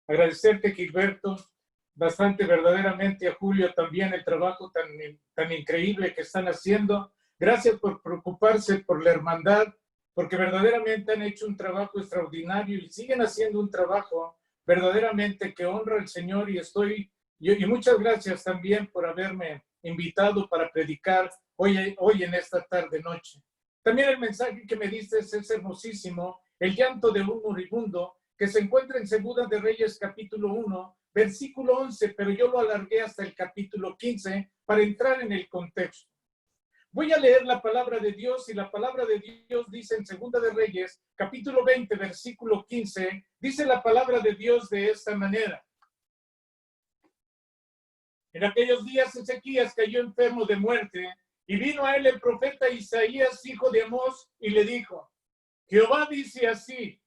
Agradecerte, Gilberto, bastante verdaderamente a Julio también el trabajo tan increíble que están haciendo. Gracias por preocuparse por la hermandad, porque verdaderamente han hecho un trabajo extraordinario y siguen haciendo un trabajo verdaderamente que honra al Señor y muchas gracias también por haberme invitado para predicar hoy en esta tarde-noche. También el mensaje que me diste es hermosísimo, el llanto de un moribundo, que se encuentra en Segunda de Reyes capítulo 1, versículo 11, pero yo lo alargué hasta el capítulo 15 para entrar en el contexto. Voy a leer la palabra de Dios y la palabra de Dios dice en Segunda de Reyes, capítulo 20, versículo 15, dice la palabra de Dios de esta manera. En aquellos días Ezequías cayó enfermo de muerte y vino a él el profeta Isaías, hijo de Amós, y le dijo, Jehová dice así,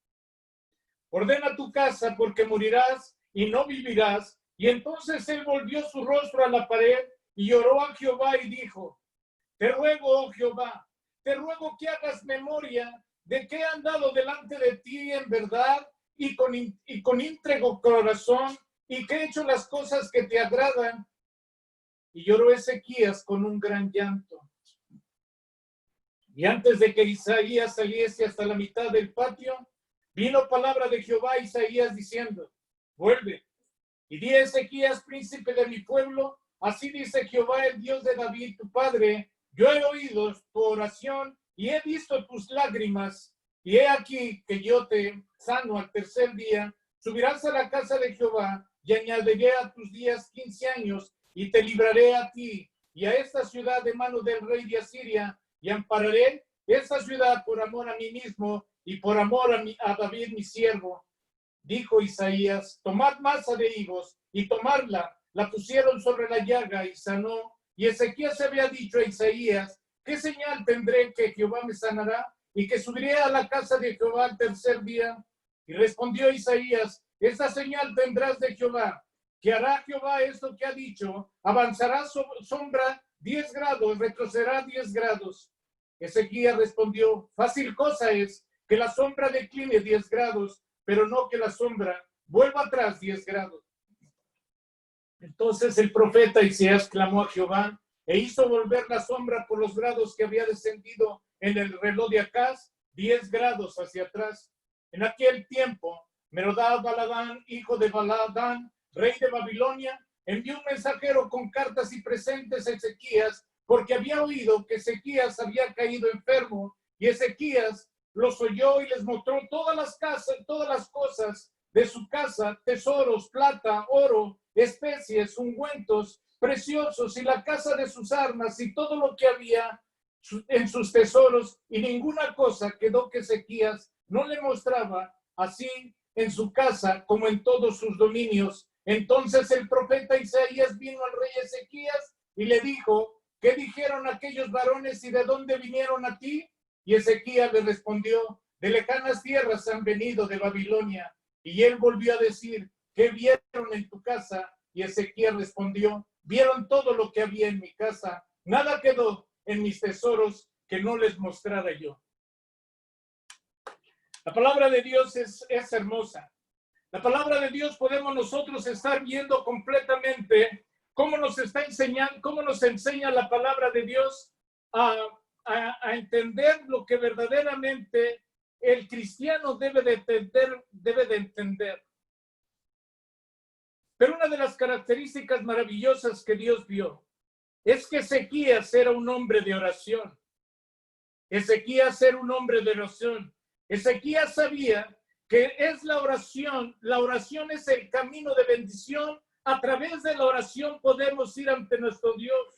ordena tu casa porque morirás y no vivirás. Y entonces él volvió su rostro a la pared y oró a Jehová y dijo, te ruego, oh Jehová, te ruego que hagas memoria de que he andado delante de ti en verdad y con íntegro corazón y que he hecho las cosas que te agradan. Y lloró Ezequías con un gran llanto. Y antes de que Isaías saliese hasta la mitad del patio, vino palabra de Jehová a Isaías diciendo, vuelve y di a Ezequías, príncipe de mi pueblo, así dice Jehová, el Dios de David, tu padre, yo he oído tu oración y he visto tus lágrimas, y he aquí que yo te sano al tercer día, subirás a la casa de Jehová y añadiré a tus días 15 años y te libraré a ti y a esta ciudad de mano del rey de Asiria y ampararé esta ciudad por amor a mí mismo y por amor a David mi siervo. Dijo Isaías, tomad masa de higos y tomadla. La pusieron sobre la llaga y sanó. Y Ezequías había dicho a Isaías, ¿qué señal tendré que Jehová me sanará y que subiré a la casa de Jehová al tercer día? Y respondió Isaías, esta señal tendrás de Jehová, que hará Jehová esto que ha dicho, avanzará sombra 10 grados, retrocederá 10 grados. Ezequías respondió, fácil cosa es que la sombra decline 10 grados, pero no que la sombra vuelva atrás 10 grados. Entonces el profeta Isaías clamó a Jehová e hizo volver la sombra por los grados que había descendido en el reloj de Acaz, 10 grados hacia atrás. En aquel tiempo, Merodach-Baladán, hijo de Baladán, rey de Babilonia, envió un mensajero con cartas y presentes a Ezequías, porque había oído que Ezequías había caído enfermo, y Ezequías los oyó y les mostró todas las cosas de su casa, tesoros, plata, oro, especies, ungüentos preciosos y la casa de sus armas y todo lo que había en sus tesoros, y ninguna cosa quedó que Ezequías no le mostraba, así en su casa como en todos sus dominios. Entonces el profeta Isaías vino al rey Ezequías y le dijo, ¿qué dijeron aquellos varones y de dónde vinieron a ti? Y Ezequías le respondió, de lejanas tierras han venido de Babilonia. Y él volvió a decir, ¿qué vieron en tu casa? Y Ezequías respondió, vieron todo lo que había en mi casa, nada quedó en mis tesoros que no les mostrara yo. La palabra de Dios es hermosa. La palabra de Dios podemos nosotros estar viendo completamente cómo nos está enseñando, cómo nos enseña la palabra de Dios a entender lo que verdaderamente el cristiano debe de entender. Pero una de las características maravillosas que Dios vio es que Ezequías era un hombre de oración. Ezequías era un hombre de oración. Ezequías sabía que es la oración es el camino de bendición. A través de la oración podemos ir ante nuestro Dios.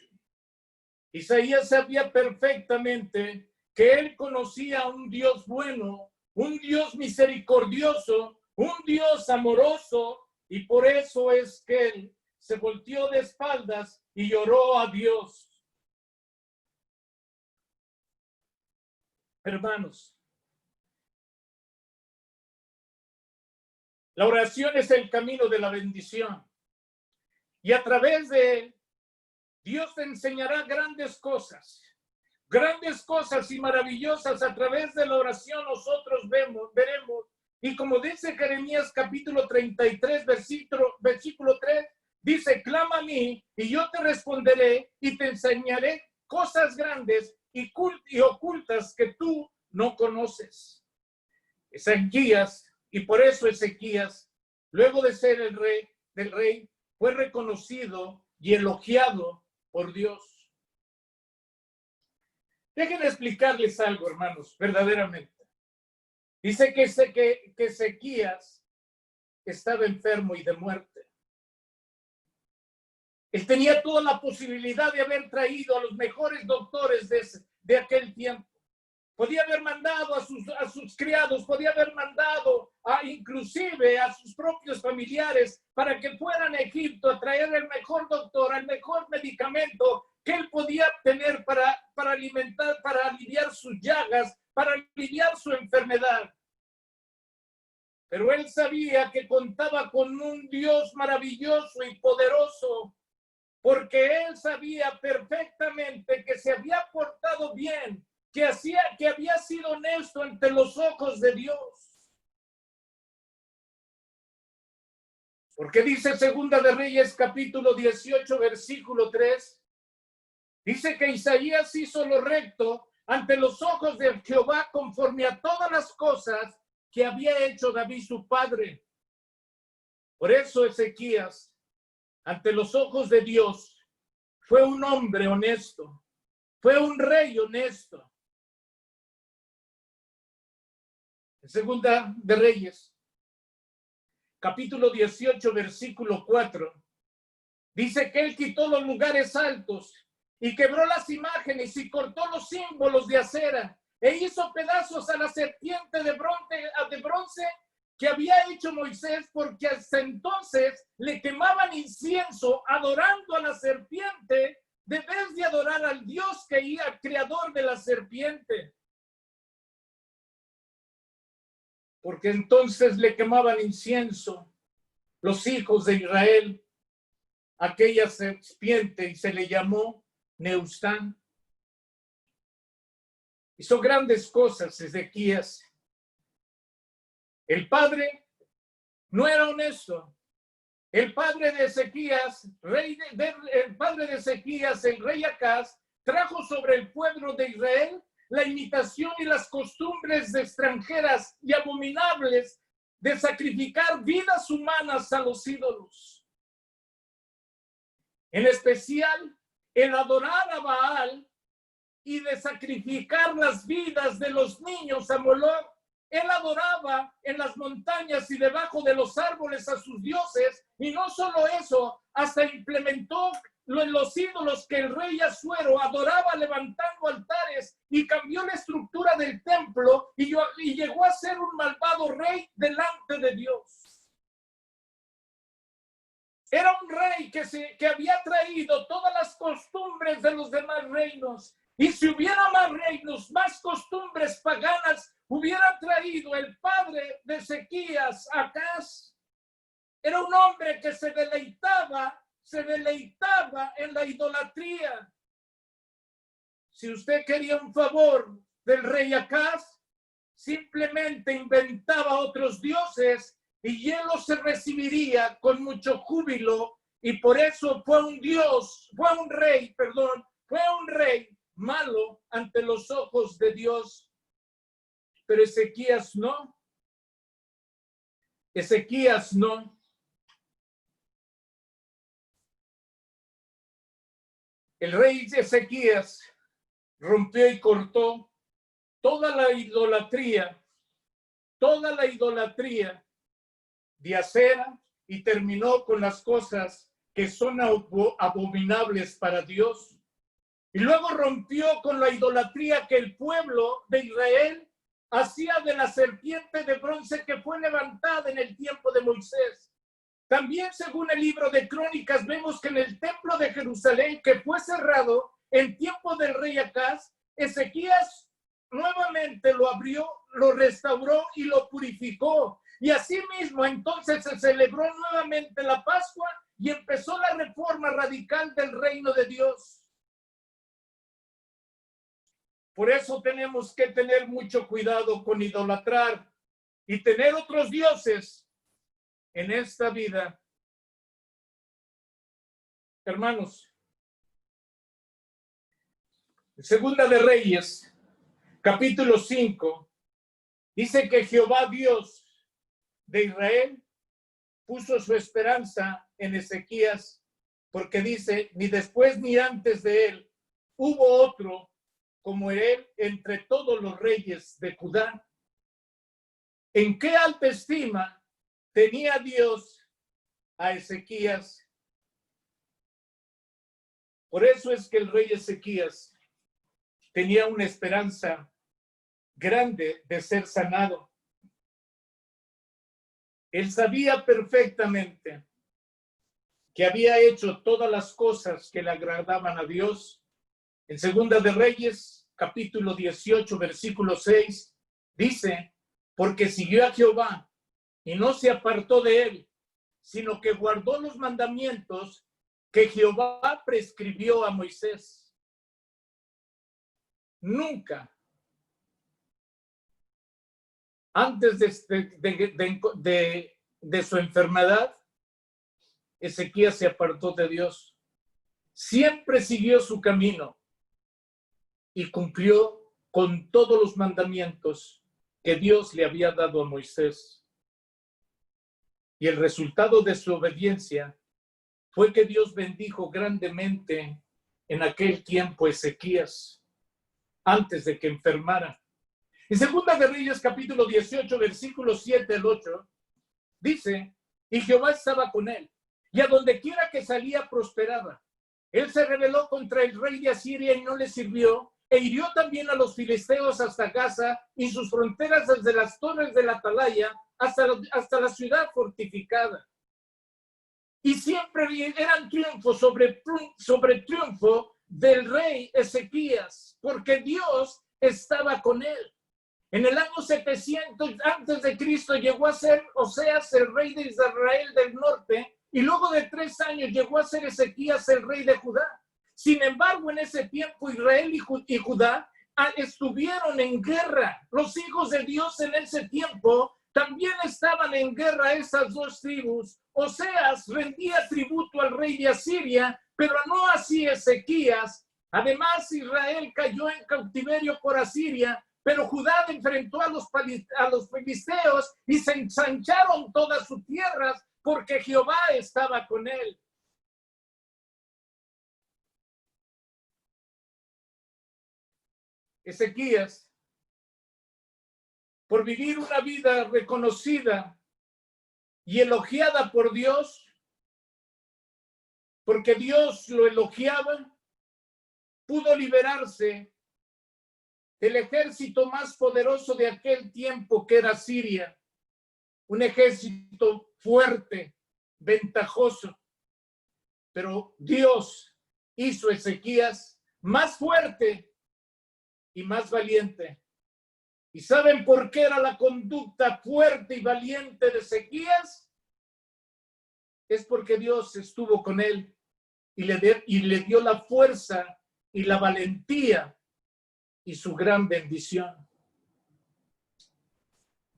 Isaías sabía perfectamente que él conocía a un Dios bueno, un Dios misericordioso, un Dios amoroso, y por eso es que él se volteó de espaldas y lloró a Dios. Hermanos, la oración es el camino de la bendición. Y a través de él, Dios te enseñará grandes cosas y maravillosas. A través de la oración nosotros veremos Y como dice Jeremías capítulo 33, versículo 3, dice, clama a mí y yo te responderé y te enseñaré cosas grandes y ocultas que tú no conoces. Ezequías, y por eso Ezequías, luego de ser el rey, fue reconocido y elogiado por Dios. Déjenme explicarles algo, hermanos, verdaderamente. Dice que Ezequías estaba enfermo y de muerte. Él tenía toda la posibilidad de haber traído a los mejores doctores de aquel tiempo. Podía haber mandado a sus criados, podía haber mandado inclusive a sus propios familiares para que fueran a Egipto a traer el mejor doctor, el mejor medicamento que él podía tener para aliviar sus llagas, para aliviar su enfermedad. Pero él sabía que contaba con un Dios maravilloso y poderoso, porque él sabía perfectamente que se había portado bien, que había sido honesto ante los ojos de Dios. Porque dice Segunda de Reyes capítulo 18 versículo 3, dice que Isaías hizo lo recto ante los ojos de Jehová conforme a todas las cosas que había hecho David su padre. Por eso Ezequías, ante los ojos de Dios, fue un hombre honesto, fue un rey honesto. En Segunda de Reyes, capítulo 18, versículo 4, dice que él quitó los lugares altos y quebró las imágenes y cortó los símbolos de acera e hizo pedazos a la serpiente de bronce que había hecho Moisés, porque hasta entonces le quemaban incienso adorando a la serpiente de vez de adorar al Dios que era creador de la serpiente. Porque entonces le quemaban incienso los hijos de Israel, aquella serpiente, y se le llamó Neustán. Hizo grandes cosas Ezequías. El padre no era honesto. El padre de Ezequías, el rey Acaz, trajo sobre el pueblo de Israel la imitación y las costumbres extranjeras y abominables de sacrificar vidas humanas a los ídolos. En especial, el adorar a Baal y de sacrificar las vidas de los niños a Moloch. Él adoraba en las montañas y debajo de los árboles a sus dioses, y no solo eso, hasta implementó los ídolos que el rey Asuero adoraba levantando altares, y cambió la estructura del templo y llegó a ser un malvado rey delante de Dios. Era un rey que había traído todas las costumbres de los demás reinos. Y si hubiera más reinos, más costumbres paganas, hubiera traído el padre de Ezequías, Acaz. Era un hombre que se deleitaba en la idolatría. Si usted quería un favor del rey Acaz, simplemente inventaba otros dioses y él los recibiría con mucho júbilo, y por eso fue un rey malo ante los ojos de Dios. Pero Ezequías no. El rey Ezequías rompió y cortó toda la idolatría de acera, y terminó con las cosas que son abominables para Dios. Y luego rompió con la idolatría que el pueblo de Israel hacía de la serpiente de bronce que fue levantada en el tiempo de Moisés. También, según el libro de Crónicas, vemos que en el templo de Jerusalén, que fue cerrado en tiempo del rey Acaz, Ezequías nuevamente lo abrió, lo restauró y lo purificó. Y asimismo, entonces se celebró nuevamente la Pascua y empezó la reforma radical del reino de Dios. Por eso tenemos que tener mucho cuidado con idolatrar y tener otros dioses en esta vida. Hermanos, Segunda de Reyes, capítulo 5, dice que Jehová Dios de Israel puso su esperanza en Ezequías, porque dice, ni después ni antes de él hubo otro como él entre todos los reyes de Judá. ¿En qué alta estima tenía Dios a Ezequías? Por eso es que el rey Ezequías tenía una esperanza grande de ser sanado. Él sabía perfectamente que había hecho todas las cosas que le agradaban a Dios. En Segunda de Reyes, capítulo 18, versículo 6, dice, porque siguió a Jehová y no se apartó de él, sino que guardó los mandamientos que Jehová prescribió a Moisés. Nunca, antes de su enfermedad, Ezequías se apartó de Dios. Siempre siguió su camino y cumplió con todos los mandamientos que Dios le había dado a Moisés. Y el resultado de su obediencia fue que Dios bendijo grandemente en aquel tiempo Ezequías, antes de que enfermara. En Segunda de Reyes, capítulo 18, versículos 7 al 8, dice, y Jehová estaba con él, y a donde quiera que salía prosperaba. Él se rebeló contra el rey de Asiria y no le sirvió, e hirió también a los filisteos hasta Gaza y sus fronteras desde las torres de la atalaya hasta la ciudad fortificada. Y siempre eran triunfo sobre triunfo del rey Ezequías, porque Dios estaba con él. En el año 700 antes de Cristo llegó a ser Oseas el rey de Israel del norte, y luego de 3 años llegó a ser Ezequías el rey de Judá. Sin embargo, en ese tiempo Israel y Judá estuvieron en guerra. Los hijos de Dios en ese tiempo también estaban en guerra, esas dos tribus. Oseas rendía tributo al rey de Asiria, pero no así Ezequías. Además, Israel cayó en cautiverio por Asiria, pero Judá enfrentó a los filisteos y se ensancharon todas sus tierras porque Jehová estaba con él. Ezequías, por vivir una vida reconocida y elogiada por Dios, porque Dios lo elogiaba, pudo liberarse del ejército más poderoso de aquel tiempo, que era Siria, un ejército fuerte, ventajoso. Pero Dios hizo a Ezequías más fuerte y más valiente. ¿Y saben por qué era la conducta fuerte y valiente de Ezequías? Es porque Dios estuvo con él y le dio la fuerza y la valentía y su gran bendición.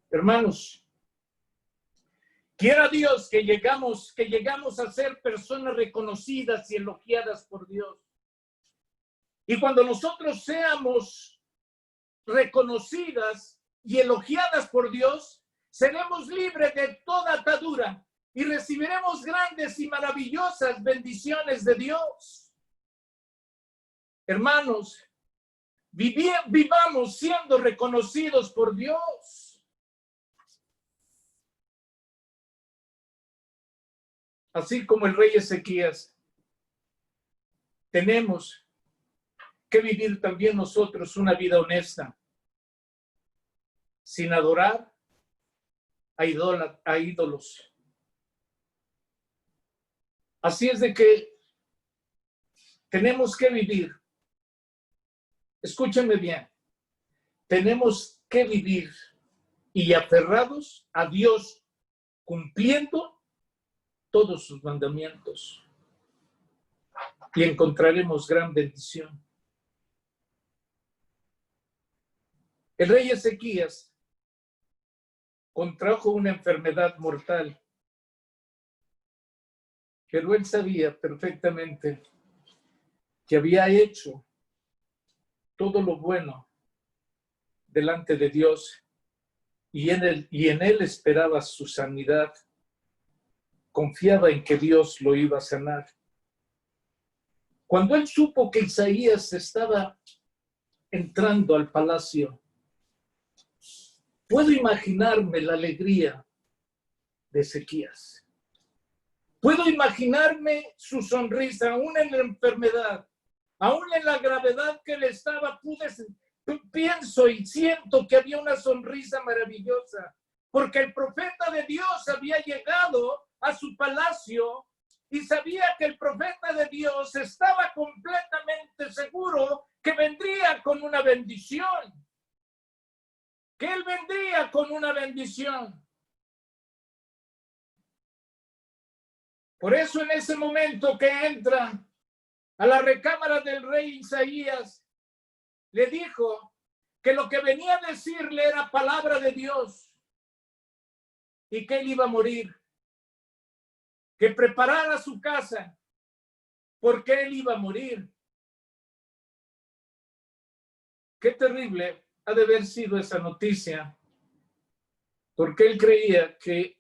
Hermanos, quiera Dios que llegamos a ser personas reconocidas y elogiadas por Dios. Y cuando nosotros seamos reconocidas y elogiadas por Dios, seremos libres de toda atadura y recibiremos grandes y maravillosas bendiciones de Dios. Hermanos, vivamos siendo reconocidos por Dios. Así como el rey Ezequías, tenemos que vivir también nosotros una vida honesta, sin adorar a ídolos. Así es de que tenemos que vivir. Escúchenme bien. Tenemos que vivir y aferrados a Dios, cumpliendo todos sus mandamientos. Y encontraremos gran bendición. El rey Ezequías contrajo una enfermedad mortal. Pero él sabía perfectamente que había hecho todo lo bueno delante de Dios y en él esperaba su sanidad. Confiaba en que Dios lo iba a sanar. Cuando él supo que Isaías estaba entrando al palacio, puedo imaginarme la alegría de Ezequías. Puedo imaginarme su sonrisa, aún en la enfermedad, aún en la gravedad que él estaba. Pienso y siento que había una sonrisa maravillosa, porque el profeta de Dios había llegado a su palacio y sabía que el profeta de Dios estaba completamente seguro que vendría con una bendición, que él vendría con una bendición. Por eso en ese momento que entra a la recámara del rey Isaías, le dijo que lo que venía a decirle era palabra de Dios y que él iba a morir, que preparara su casa porque él iba a morir. Qué terrible ha de haber sido esa noticia, porque él creía que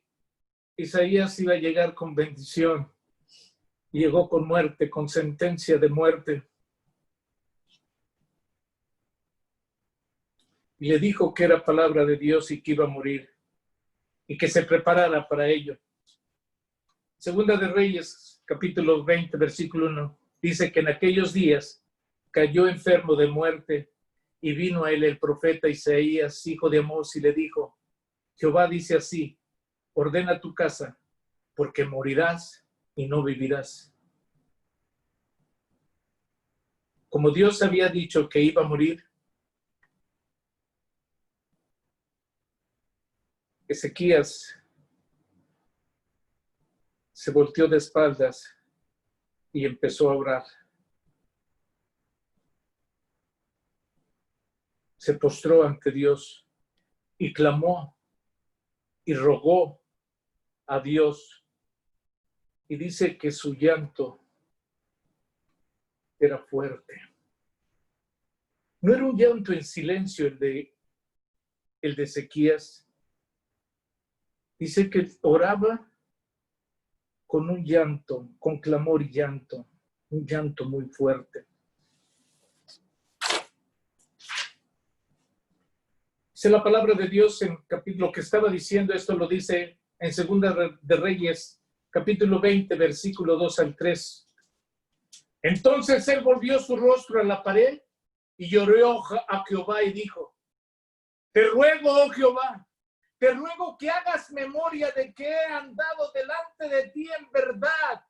Isaías iba a llegar con bendición. Llegó con muerte, con sentencia de muerte. Y le dijo que era palabra de Dios y que iba a morir y que se preparara para ello. Segunda de Reyes, capítulo 20, versículo 1, dice que en aquellos días cayó enfermo de muerte y vino a él el profeta Isaías, hijo de Amós, y le dijo: Jehová dice así, ordena tu casa, porque morirás y no vivirás. Como Dios había dicho que iba a morir, Ezequías se volteó de espaldas y empezó a orar. Se postró ante Dios y clamó y rogó a Dios. Y dice que su llanto era fuerte. No era un llanto en silencio el de Ezequías. Dice que oraba con un llanto, con clamor y llanto, un llanto muy fuerte. Dice la palabra de Dios en lo que estaba diciendo, esto lo dice en Segunda de Reyes, capítulo 20, versículo 2 al 3. Entonces él volvió su rostro a la pared y lloró a Jehová y dijo: Te ruego, oh Jehová, te ruego que hagas memoria de que he andado delante de ti en verdad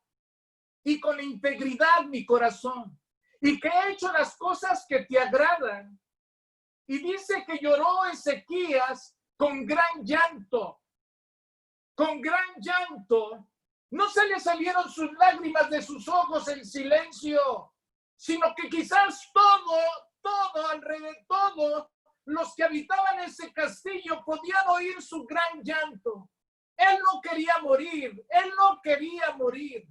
y con integridad mi corazón, y que he hecho las cosas que te agradan. Y dice que lloró Ezequías con gran llanto. Con gran llanto. No se le salieron sus lágrimas de sus ojos en silencio, sino que quizás todos los que habitaban ese castillo podían oír su gran llanto. Él no quería morir, él no quería morir.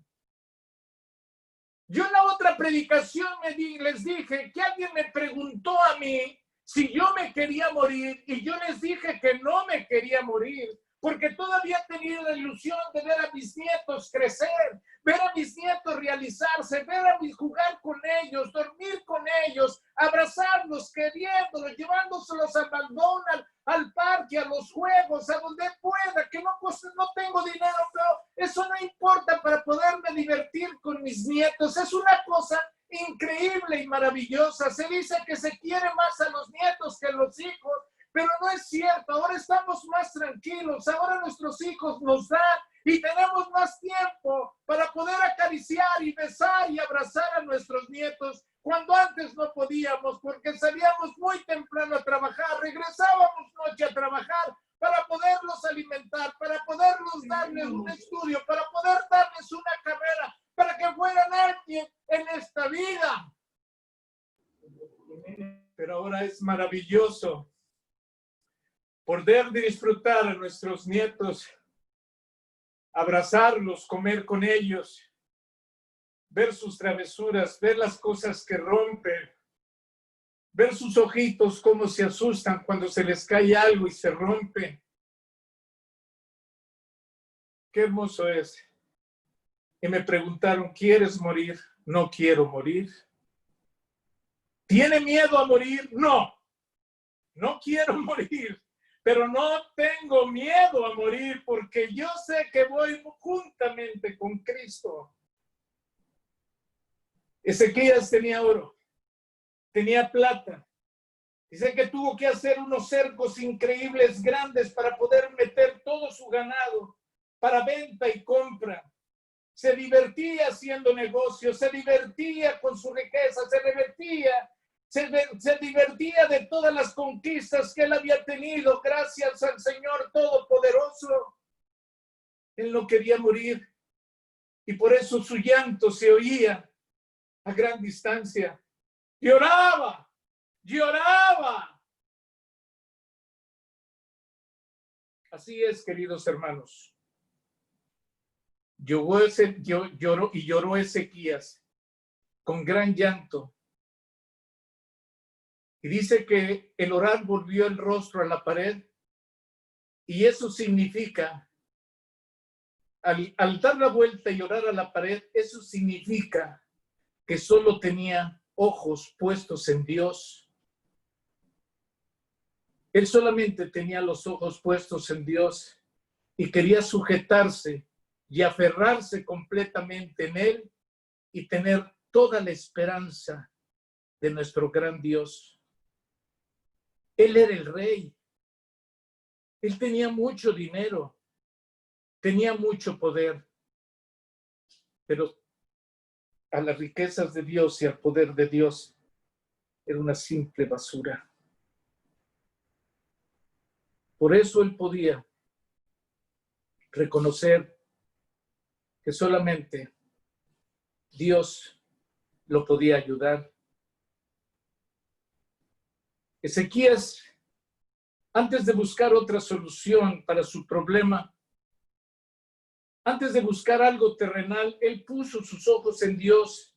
Yo en la otra predicación les dije que alguien me preguntó a mí si yo me quería morir, y yo les dije que no me quería morir, porque todavía tenía la ilusión de ver a mis nietos crecer, ver a mis nietos realizarse, ver a mis jugar con ellos, dormir con ellos, abrazarlos, queriéndolos, llevándoselos a McDonald's, al parque, a los juegos, a donde pueda, que no tengo dinero, pero eso no importa para poderme divertir con mis nietos. Es una cosa increíble y maravillosa. Se dice que se quiere más a los nietos que a los hijos, pero no es cierto. Ahora estamos más tranquilos, ahora nuestros hijos nos dan y tenemos más tiempo para poder acariciar y besar y abrazar a nuestros nietos, cuando antes no podíamos, porque salíamos muy temprano a trabajar, regresábamos noche a trabajar para poderlos alimentar, para poderlos darles un estudio, para poder darles una carrera, para que fueran alguien en esta vida. Pero ahora es maravilloso poder disfrutar a nuestros nietos, abrazarlos, comer con ellos, ver sus travesuras, ver las cosas que rompen, ver sus ojitos cómo se asustan cuando se les cae algo y se rompe. Qué hermoso es. Y me preguntaron, ¿quieres morir? No quiero morir. ¿Tiene miedo a morir? No, no quiero morir. Pero no tengo miedo a morir porque yo sé que voy juntamente con Cristo. Ezequías tenía oro, tenía plata. Dice que tuvo que hacer unos cercos increíbles, grandes, para poder meter todo su ganado para venta y compra. Se divertía haciendo negocios, se divertía con su riqueza, se divertía de todas las conquistas que él había tenido gracias al Señor Todopoderoso. Él no quería morir y por eso su llanto se oía a gran distancia. Lloraba, lloraba. Así es, queridos hermanos. Lloró Ezequías con gran llanto. Y dice que el orar volvió el rostro a la pared. Y eso significa, al dar la vuelta y orar a la pared, eso significa que solo tenía ojos puestos en Dios. Él solamente tenía los ojos puestos en Dios y quería sujetarse y aferrarse completamente en Él y tener toda la esperanza de nuestro gran Dios. Él era el rey. Él tenía mucho dinero, tenía mucho poder, pero a las riquezas de Dios y al poder de Dios era una simple basura. Por eso él podía reconocer que solamente Dios lo podía ayudar. Ezequías, antes de buscar otra solución para su problema, antes de buscar algo terrenal, él puso sus ojos en Dios.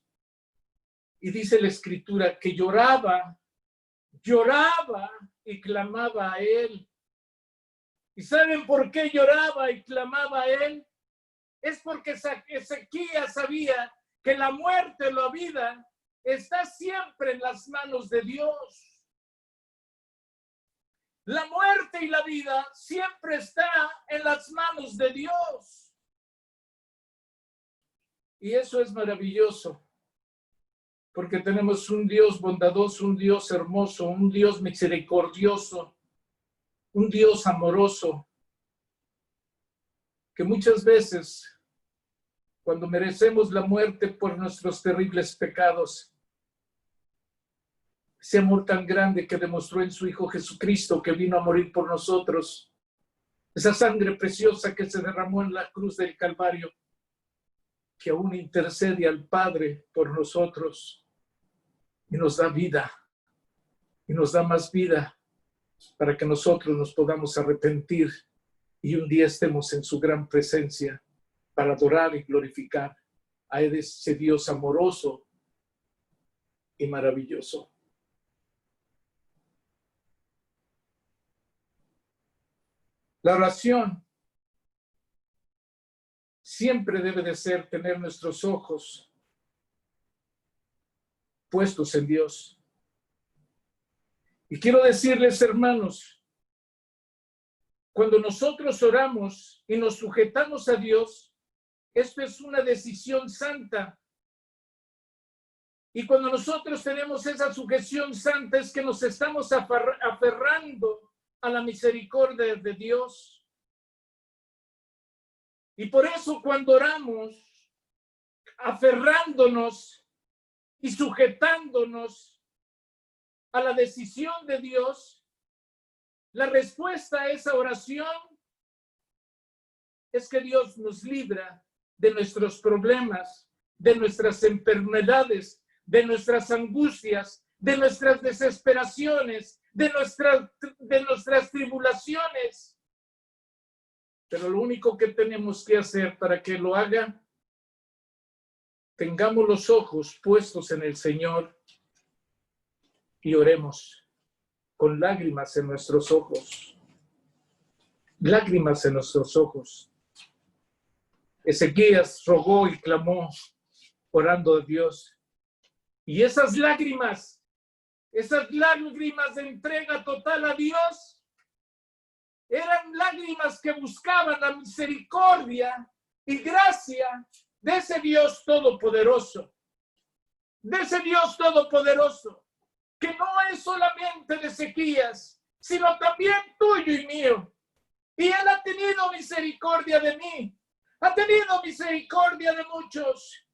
Y dice la Escritura que lloraba y clamaba a Él. ¿Y saben por qué lloraba y clamaba a Él? Es porque Ezequías sabía que la muerte o la vida está siempre en las manos de Dios. La muerte y la vida siempre está en las manos de Dios. Y eso es maravilloso, porque tenemos un Dios bondadoso, un Dios hermoso, un Dios misericordioso, un Dios amoroso, que muchas veces, cuando merecemos la muerte por nuestros terribles pecados, ese amor tan grande que demostró en su Hijo Jesucristo, que vino a morir por nosotros, esa sangre preciosa que se derramó en la cruz del Calvario, que aún intercede al Padre por nosotros y nos da vida, y nos da más vida para que nosotros nos podamos arrepentir y un día estemos en su gran presencia para adorar y glorificar a ese Dios amoroso y maravilloso. La oración siempre debe de ser tener nuestros ojos puestos en Dios. Y quiero decirles, hermanos, cuando nosotros oramos y nos sujetamos a Dios, esto es una decisión santa. Y cuando nosotros tenemos esa sujeción santa, es que nos estamos aferrando a la misericordia de Dios. Y por eso cuando oramos, aferrándonos y sujetándonos a la decisión de Dios, la respuesta a esa oración es que Dios nos libra de nuestros problemas, de nuestras enfermedades, de nuestras angustias, de nuestras desesperaciones, de nuestras tribulaciones. Pero lo único que tenemos que hacer para que lo haga, tengamos los ojos puestos en el Señor y oremos con lágrimas en nuestros ojos. Lágrimas en nuestros ojos. Ezequías rogó y clamó, orando a Dios. Y esas lágrimas de entrega total a Dios, eran lágrimas que buscaban la misericordia y gracia de ese Dios todopoderoso. De ese Dios todopoderoso, que no es solamente de Ezequías, sino también tuyo y mío. Y Él ha tenido misericordia de mí, ha tenido misericordia de muchos.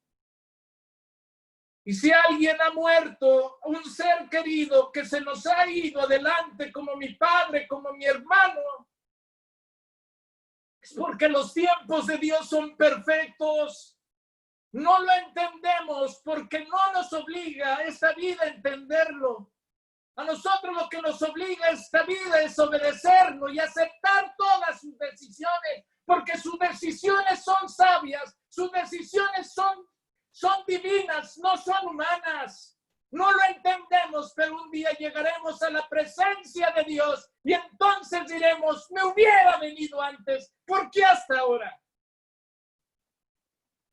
Y si alguien ha muerto, un ser querido que se nos ha ido adelante, como mi padre, como mi hermano, es porque los tiempos de Dios son perfectos. No lo entendemos porque no nos obliga esta vida a entenderlo. A nosotros lo que nos obliga esta vida es obedecerlo y aceptar todas sus decisiones, porque sus decisiones son sabias, sus decisiones son divinas, no son humanas. No lo entendemos, pero un día llegaremos a la presencia de Dios y entonces diremos, me hubiera venido antes, ¿por qué hasta ahora?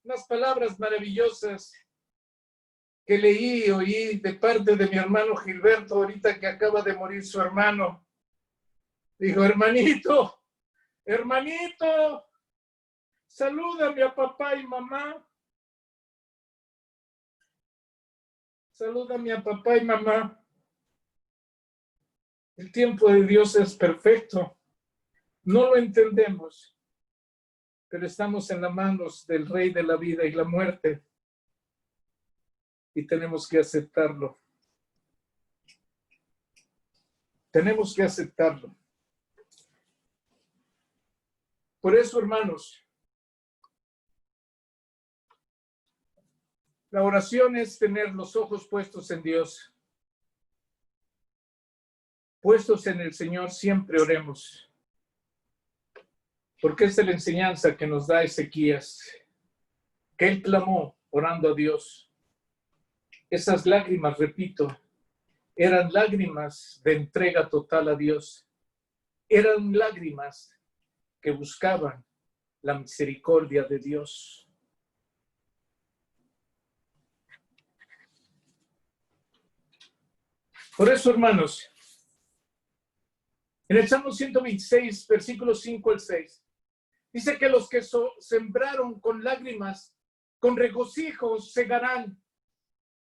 Unas palabras maravillosas que leí y oí de parte de mi hermano Gilberto, ahorita que acaba de morir su hermano. Dijo, hermanito, salúdame a papá y mamá. Salúdame a papá y mamá. El tiempo de Dios es perfecto. No lo entendemos, pero estamos en las manos del Rey de la vida y la muerte. Y tenemos que aceptarlo. Tenemos que aceptarlo. Por eso, hermanos, la oración es tener los ojos puestos en Dios. Puestos en el Señor, siempre oremos. Porque esta es la enseñanza que nos da Ezequías, que él clamó orando a Dios. Esas lágrimas, repito, eran lágrimas de entrega total a Dios. Eran lágrimas que buscaban la misericordia de Dios. Por eso, hermanos, en el Salmo 126, versículos 5 al 6, dice que los que sembraron con lágrimas, con regocijo segarán,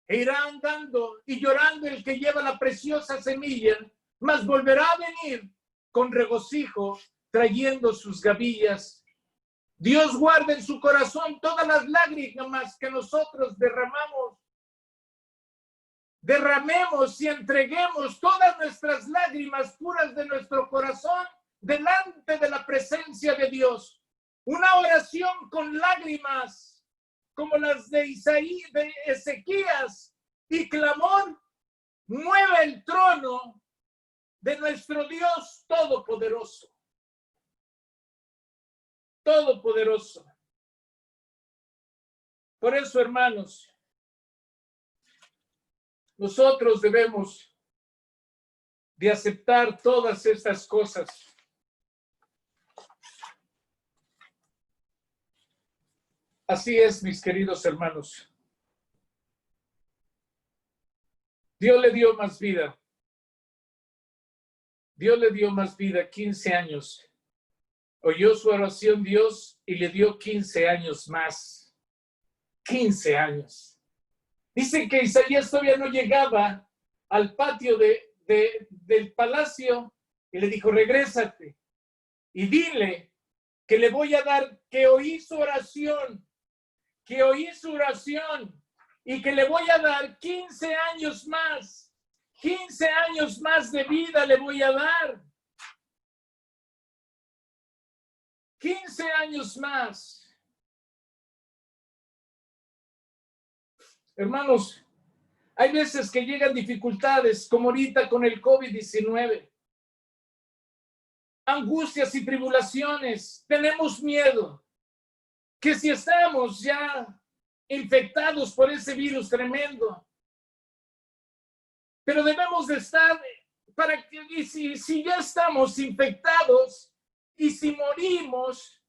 e irá andando y llorando el que lleva la preciosa semilla, mas volverá a venir con regocijo, trayendo sus gavillas. Dios guarda en su corazón todas las lágrimas que nosotros derramemos y entreguemos todas nuestras lágrimas puras de nuestro corazón delante de la presencia de Dios. Una oración con lágrimas como las de Ezequías y clamor mueve el trono de nuestro Dios todopoderoso. Todopoderoso. Por eso, hermanos, nosotros debemos de aceptar todas estas cosas. Así es, mis queridos hermanos. Dios le dio más vida. Dios le dio más vida, 15 años. Oyó su oración Dios y le dio 15 años más. 15 años. Dice que Isaías todavía no llegaba al patio del palacio y le dijo, regrésate y dile que le voy a dar, que oí su oración y que le voy a dar 15 años más. 15 años más de vida le voy a dar. 15 años más. Hermanos, Hay veces que llegan dificultades, como ahorita con el COVID-19. Angustias y tribulaciones. Tenemos miedo que si estamos ya infectados por ese virus tremendo, pero debemos de estar para que, y si ya estamos infectados y si morimos,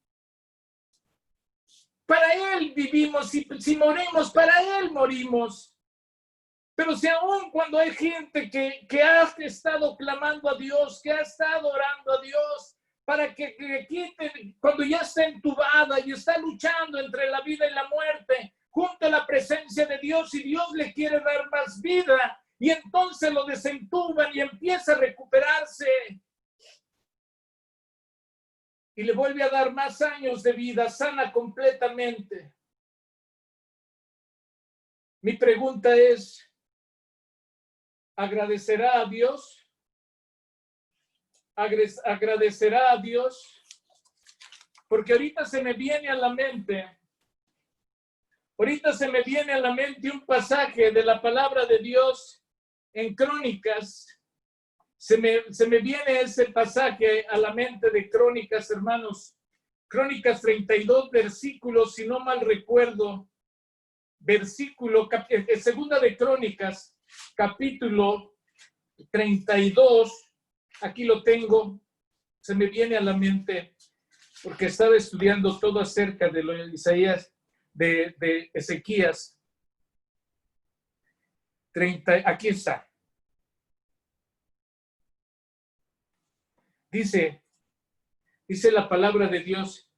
para Él vivimos, y si morimos, para Él morimos. Pero si aún cuando hay gente que ha estado clamando a Dios, que ha estado orando a Dios, para que le quiten, cuando ya está entubada y está luchando entre la vida y la muerte, junto a la presencia de Dios, y Dios le quiere dar más vida, y entonces lo desentuban y empieza a recuperarse. Y le vuelve a dar más años de vida, sana completamente. Mi pregunta es, ¿agradecerá a Dios? ¿Agradecerá a Dios? Porque ahorita se me viene a la mente un pasaje de la palabra de Dios en Crónicas. Se me viene ese pasaje a la mente de Crónicas, hermanos. Crónicas 32, versículos, si no mal recuerdo, segunda de Crónicas, capítulo 32, aquí lo tengo, se me viene a la mente, porque estaba estudiando todo acerca de lo de Isaías, de Ezequías 30, aquí está. Dice la palabra de Dios,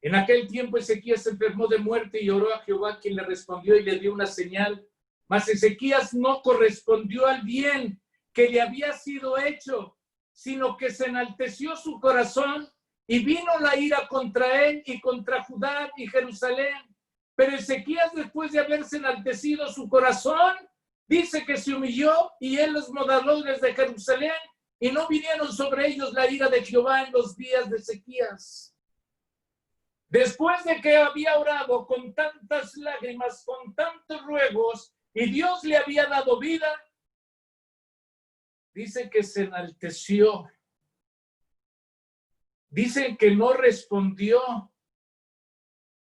en aquel tiempo Ezequías se enfermó de muerte y oró a Jehová, quien le respondió y le dio una señal. Mas Ezequías no correspondió al bien que le había sido hecho, sino que se enalteció su corazón y vino la ira contra él y contra Judá y Jerusalén. Pero Ezequías, después de haberse enaltecido su corazón, dice que se humilló y él los moradores de Jerusalén, y no vinieron sobre ellos la ira de Jehová en los días de Ezequías. Después de que había orado con tantas lágrimas, con tantos ruegos, y Dios le había dado vida, dice que se enalteció. Dicen que no respondió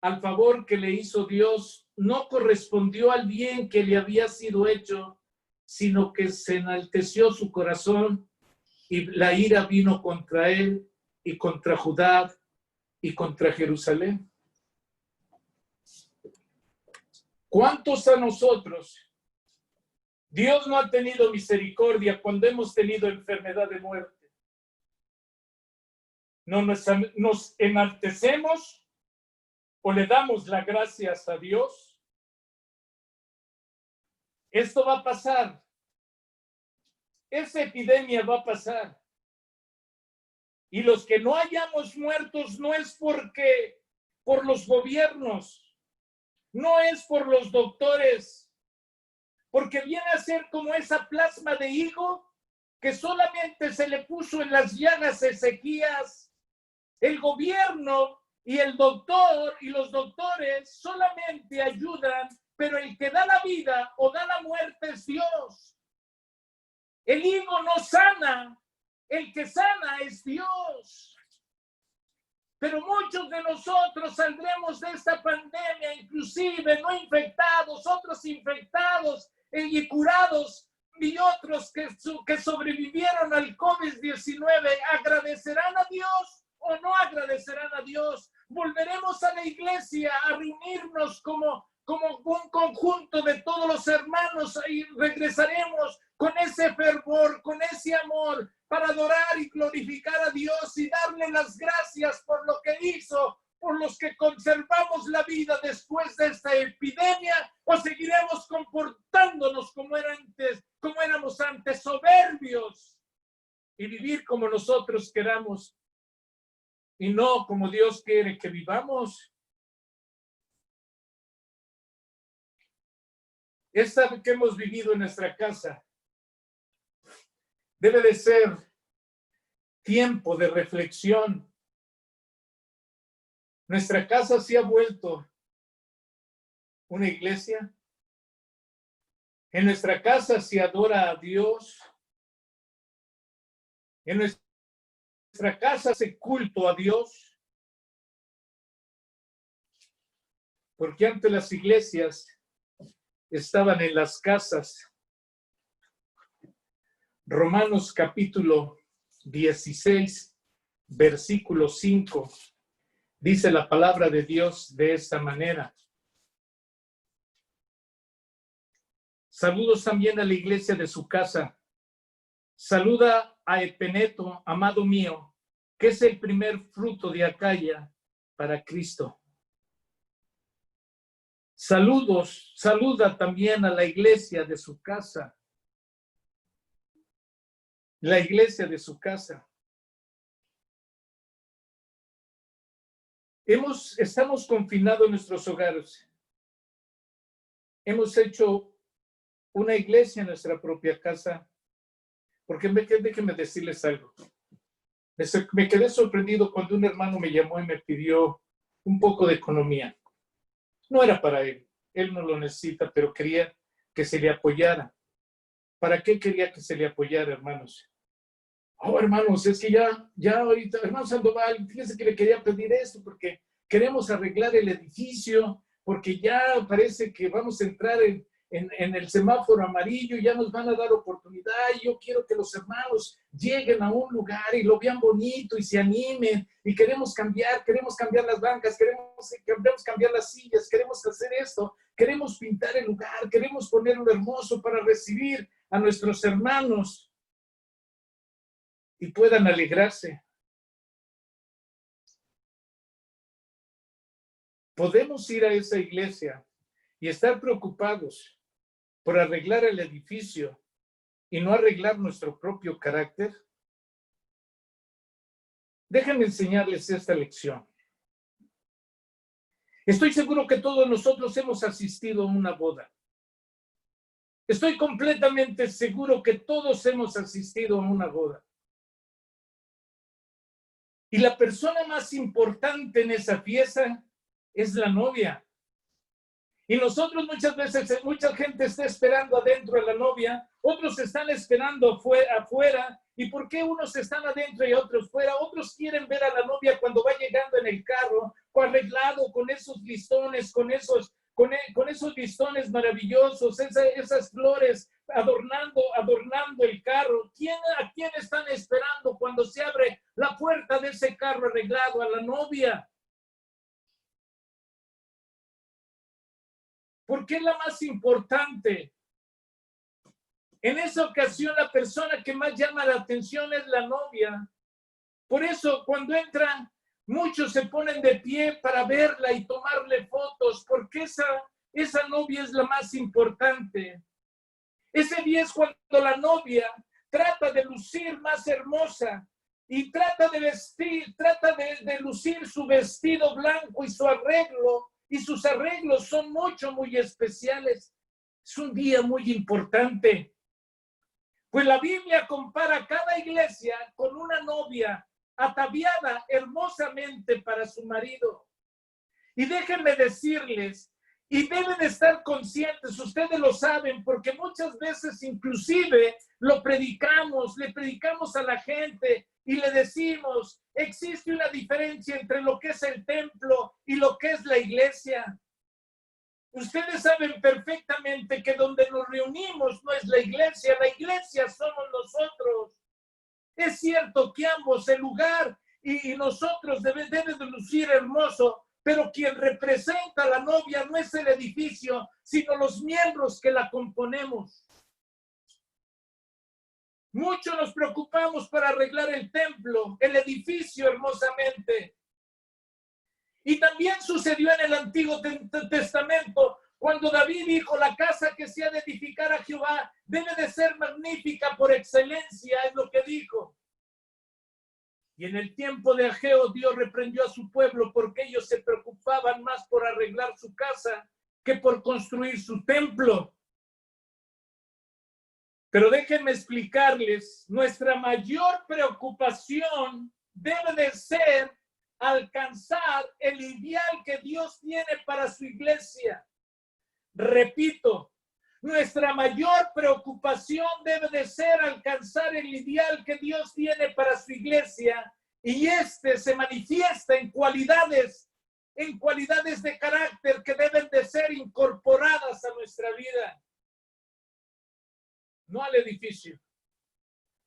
al favor que le hizo Dios, no correspondió al bien que le había sido hecho, sino que se enalteció su corazón y la ira vino contra él y contra Judá y contra Jerusalén. ¿Cuántos a nosotros Dios no ha tenido misericordia cuando hemos tenido enfermedad de muerte? ¿No nos enaltecemos o le damos las gracias a Dios? Esto va a pasar. Esa epidemia va a pasar. Y los que no hayamos muertos no es porque por los gobiernos, no es por los doctores, porque viene a ser como esa plasma de higo que solamente se le puso en las llagas a Ezequías. El gobierno y el doctor y los doctores solamente ayudan, pero el que da la vida o da la muerte es Dios. El higo no sana, el que sana es Dios. Pero muchos de nosotros saldremos de esta pandemia, inclusive no infectados, otros infectados y curados, y otros que sobrevivieron al COVID-19. ¿Agradecerán a Dios o no agradecerán a Dios? Volveremos a la iglesia a reunirnos como un conjunto de todos los hermanos y regresaremos con ese fervor, con ese amor, para adorar y glorificar a Dios y darle las gracias por lo que hizo, por los que conservamos la vida después de esta epidemia, o seguiremos comportándonos como éramos antes, soberbios, y vivir como nosotros queramos y no como Dios quiere que vivamos. Esta que hemos vivido en nuestra casa debe de ser tiempo de reflexión. Nuestra casa se ha vuelto una iglesia. En nuestra casa se adora a Dios. En nuestra casa se culto a Dios. Porque antes las iglesias estaban en las casas. Romanos capítulo 16, versículo 5, dice la palabra de Dios de esta manera. Saludos también a la iglesia de su casa. Saluda a Epeneto, amado mío, que es el primer fruto de Acaya para Cristo. Saluda también a la iglesia de su casa. La iglesia de su casa. Estamos confinados en nuestros hogares. Hemos hecho una iglesia en nuestra propia casa, porque déjenme decirles algo. Me quedé sorprendido cuando un hermano me llamó y me pidió un poco de economía. No era para él no lo necesita, pero quería que se le apoyara. ¿Para qué quería que se le apoyara, hermanos? Oh, hermanos, es que ya ahorita, hermano Sandoval, fíjense que le quería pedir esto porque queremos arreglar el edificio, porque ya parece que vamos a entrar en el semáforo amarillo, ya nos van a dar oportunidad, y yo quiero que los hermanos lleguen a un lugar y lo vean bonito y se animen, y queremos cambiar las bancas, queremos cambiar las sillas, queremos hacer esto, queremos pintar el lugar, queremos ponerlo hermoso para recibir a nuestros hermanos y puedan alegrarse. Podemos ir a esa iglesia y estar preocupados por arreglar el edificio y no arreglar nuestro propio carácter. Déjenme enseñarles esta lección. Estoy seguro que todos nosotros hemos asistido a una boda. Estoy completamente seguro que todos hemos asistido a una boda. Y la persona más importante en esa fiesta es la novia. Y nosotros muchas veces, mucha gente está esperando adentro a la novia, otros están esperando afuera. ¿Y por qué unos están adentro y otros fuera? Otros quieren ver a la novia cuando va llegando en el carro, arreglado con esos listones, con esos listones maravillosos, esas flores adornando el carro. ¿A quién están esperando cuando se abre la puerta de ese carro arreglado? A la novia. Porque es la más importante. En esa ocasión, la persona que más llama la atención es la novia. Por eso, cuando entran, muchos se ponen de pie para verla y tomarle fotos, porque esa novia es la más importante. Ese día es cuando la novia trata de lucir más hermosa y trata de vestir, trata de lucir su vestido blanco y su arreglo. Y sus arreglos son muy especiales. Es un día muy importante. Pues la Biblia compara cada iglesia con una novia ataviada hermosamente para su marido. Y déjenme decirles, y deben estar conscientes, ustedes lo saben, porque muchas veces inclusive le predicamos a la gente y le decimos, existe una diferencia entre lo que es el templo y lo que es la iglesia. Ustedes saben perfectamente que donde nos reunimos no es la iglesia somos nosotros. Es cierto que ambos, el lugar y nosotros deben de lucir hermoso, pero quien representa a la novia no es el edificio, sino los miembros que la componemos. Mucho nos preocupamos para arreglar el templo, el edificio hermosamente. Y también sucedió en el Antiguo Testamento, cuando David dijo, la casa que se ha de edificar a Jehová debe de ser magnífica por excelencia, es lo que dijo. Y en el tiempo de Ageo, Dios reprendió a su pueblo porque ellos se preocupaban más por arreglar su casa que por construir su templo. Pero déjenme explicarles, nuestra mayor preocupación debe de ser alcanzar el ideal que Dios tiene para su iglesia. Repito, Nuestra mayor preocupación debe de ser alcanzar el ideal que Dios tiene para su iglesia, y este se manifiesta en cualidades de carácter que deben de ser incorporadas a nuestra vida, no al edificio.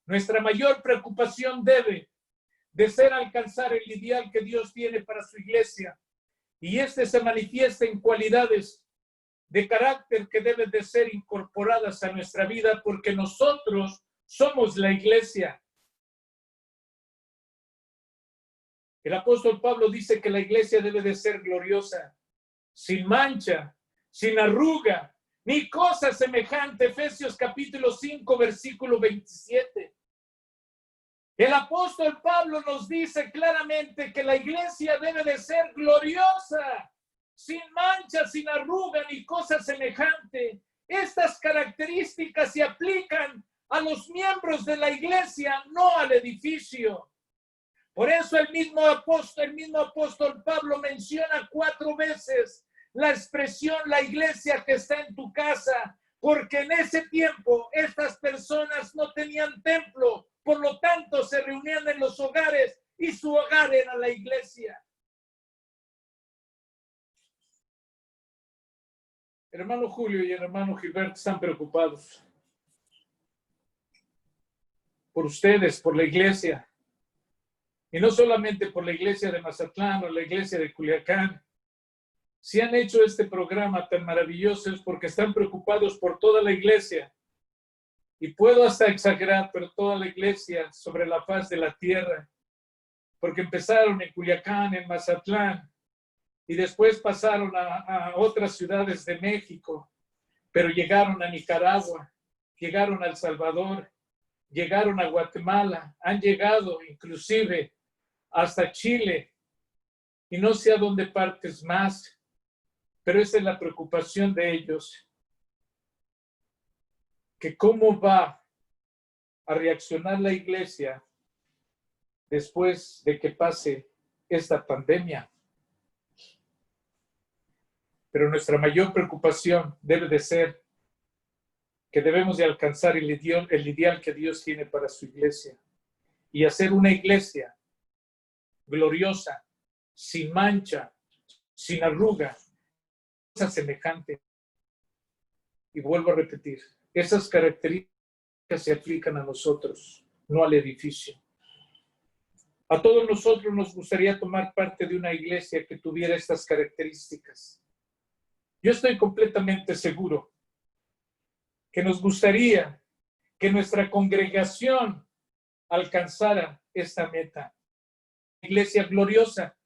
Nuestra mayor preocupación debe de ser alcanzar el ideal que Dios tiene para su iglesia, y este se manifiesta en cualidades de carácter que deben de ser incorporadas a nuestra vida, porque nosotros somos la iglesia. El apóstol Pablo dice que la iglesia debe de ser gloriosa, sin mancha, sin arruga, ni cosa semejante. Efesios capítulo 5, versículo 27. El apóstol Pablo nos dice claramente que la iglesia debe de ser gloriosa, sin mancha, sin arruga, ni cosa semejante. Estas características se aplican a los miembros de la iglesia, no al edificio. Por eso el mismo apóstol Pablo menciona 4 veces la expresión la iglesia que está en tu casa, porque en ese tiempo estas personas no tenían templo, por lo tanto se reunían en los hogares y su hogar era la iglesia. El hermano Julio y el hermano Gilberto están preocupados por ustedes, por la iglesia. Y no solamente por la iglesia de Mazatlán o la iglesia de Culiacán. Si han hecho este programa tan maravilloso es porque están preocupados por toda la iglesia. Y puedo hasta exagerar, pero toda la iglesia sobre la faz de la tierra. Porque empezaron en Culiacán, en Mazatlán, y después pasaron a otras ciudades de México, pero llegaron a Nicaragua, llegaron a El Salvador, llegaron a Guatemala, han llegado inclusive hasta Chile, y no sé a dónde partes más, pero esa es la preocupación de ellos, que cómo va a reaccionar la iglesia después de que pase esta pandemia. Pero nuestra mayor preocupación debe de ser que debemos de alcanzar el ideal que Dios tiene para su iglesia y hacer una iglesia gloriosa, sin mancha, sin arruga, cosa semejante. Y vuelvo a repetir, esas características se aplican a nosotros, no al edificio. A todos nosotros nos gustaría tomar parte de una iglesia que tuviera estas características. Yo estoy completamente seguro que nos gustaría que nuestra congregación alcanzara esta meta. Iglesia gloriosa,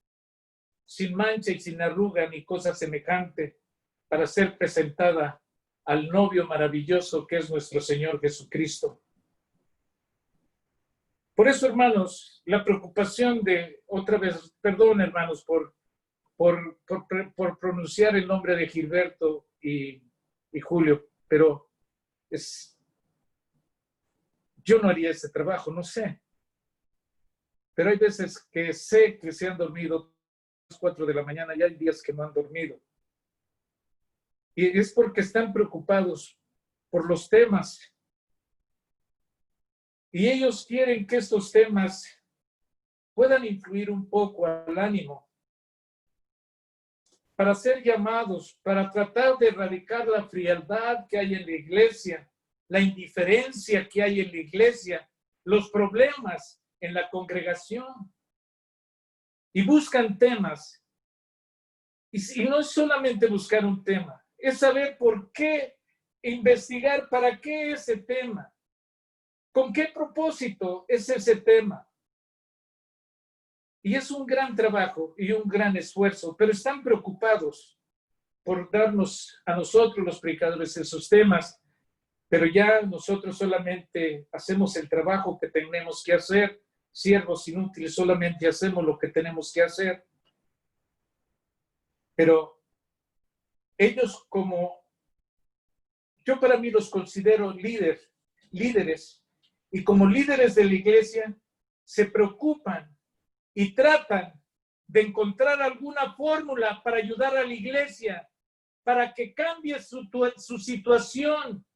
sin mancha y sin arruga ni cosa semejante, para ser presentada al novio maravilloso que es nuestro Señor Jesucristo. Por eso, hermanos, la preocupación de, otra vez, perdón, hermanos, por pronunciar el nombre de Gilberto y Julio, pero yo no haría ese trabajo, no sé. Pero hay veces que sé que se han dormido a las 4 de la mañana y hay días que no han dormido. Y es porque están preocupados por los temas. Y ellos quieren que estos temas puedan influir un poco al ánimo para ser llamados, para tratar de erradicar la frialdad que hay en la iglesia, la indiferencia que hay en la iglesia, los problemas en la congregación. Y buscan temas. Y no es solamente buscar un tema, es saber por qué, investigar para qué ese tema, con qué propósito es ese tema. Y es un gran trabajo y un gran esfuerzo, pero están preocupados por darnos a nosotros los predicadores esos temas, pero ya nosotros solamente hacemos el trabajo que tenemos que hacer, siervos inútiles, solamente hacemos lo que tenemos que hacer. Pero ellos yo para mí los considero líderes, y como líderes de la iglesia se preocupan y tratan de encontrar alguna fórmula para ayudar a la iglesia para que cambie su situación,